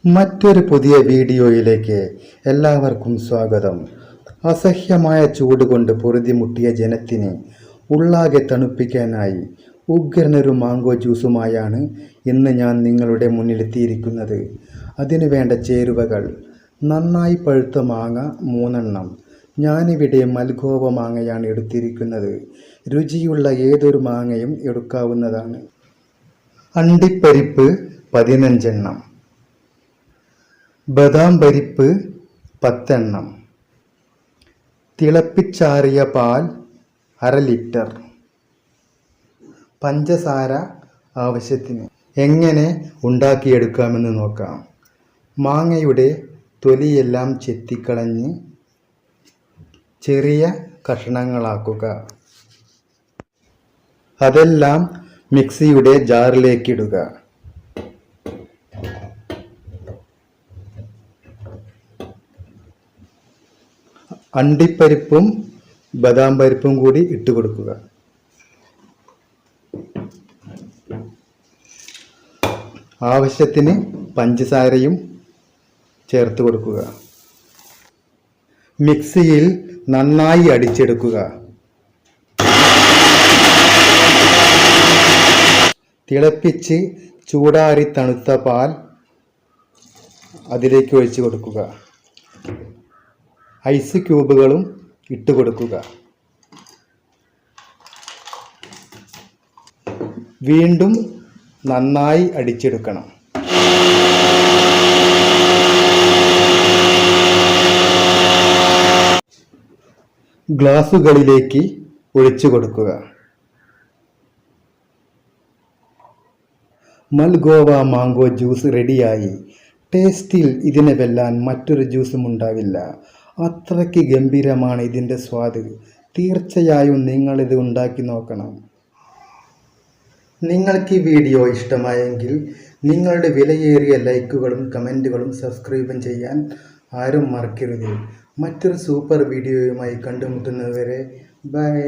മറ്റൊരു പുതിയ വീഡിയോയിലേക്ക് എല്ലാവർക്കും സ്വാഗതം. അസഹ്യമായ ചൂട് കൊണ്ട് പൊറുതിമുട്ടിയ ജനത്തിന് ഉള്ളാകെ തണുപ്പിക്കാനായി ഉഗ്രനൊരു മാംഗോ ജ്യൂസുമായാണ് ഇന്ന് ഞാൻ നിങ്ങളുടെ മുന്നിലെത്തിയിരിക്കുന്നത്. അതിനു വേണ്ട ചേരുവകൾ: നന്നായി പഴുത്ത മാങ്ങ 3 എണ്ണം. ഞാനിവിടെ മൽഗോവ മാങ്ങയാണ് എടുത്തിരിക്കുന്നത്. രുചിയുള്ള ഏതൊരു മാങ്ങയും എടുക്കാവുന്നതാണ്. അണ്ടിപ്പരിപ്പ് 15 എണ്ണം. ബദാം പരിപ്പ് 10 എണ്ണം. തിളപ്പിച്ചാറിയ പാൽ 1/2 ലിറ്റർ. പഞ്ചസാര ആവശ്യത്തിന്. എങ്ങനെ ഉണ്ടാക്കിയെടുക്കാമെന്ന് നോക്കാം. മാങ്ങയുടെ തൊലിയെല്ലാം ചെത്തിക്കളഞ്ഞ് ചെറിയ കഷണങ്ങളാക്കുക. അതെല്ലാം മിക്സിയുടെ ജാറിലേക്കിടുക. അണ്ടിപ്പരിപ്പും ബദാം പരിപ്പും കൂടി ഇട്ട് കൊടുക്കുക. ആവശ്യത്തിന് പഞ്ചസാരയും ചേർത്ത് കൊടുക്കുക. മിക്സിയിൽ നന്നായി അടിച്ചെടുക്കുക. തിളപ്പിച്ച് ചൂടാറി തണുത്ത പാൽ അതിലേക്ക് ഒഴിച്ചു കൊടുക്കുക. ഐസ് ക്യൂബുകളും ഇട്ട് കൊടുക്കുക. വീണ്ടും നന്നായി അടിച്ചെടുക്കണം. ഗ്ലാസുകളിലേക്ക് ഒഴിച്ചു കൊടുക്കുക. മൽഗോവ മാംഗോ ജ്യൂസ് റെഡിയായി. ടേസ്റ്റിൽ ഇതിനെ വെല്ലാൻ മറ്റൊരു ജ്യൂസും ഉണ്ടാവില്ല. അത്രയ്ക്ക് ഗംഭീരമാണ് ഇതിൻ്റെ സ്വാദ്. തീർച്ചയായും നിങ്ങളിത് ഉണ്ടാക്കി നോക്കണം. നിങ്ങൾക്ക് ഈ വീഡിയോ ഇഷ്ടമായെങ്കിൽ നിങ്ങളുടെ വിലയേറിയ ലൈക്കുകളും കമൻറ്റുകളും സബ്സ്ക്രൈബും ചെയ്യാൻ ആരും മറക്കരുത്. മറ്റൊരു സൂപ്പർ വീഡിയോയുമായി കണ്ടുമുട്ടുന്നതുവരെ ബൈ.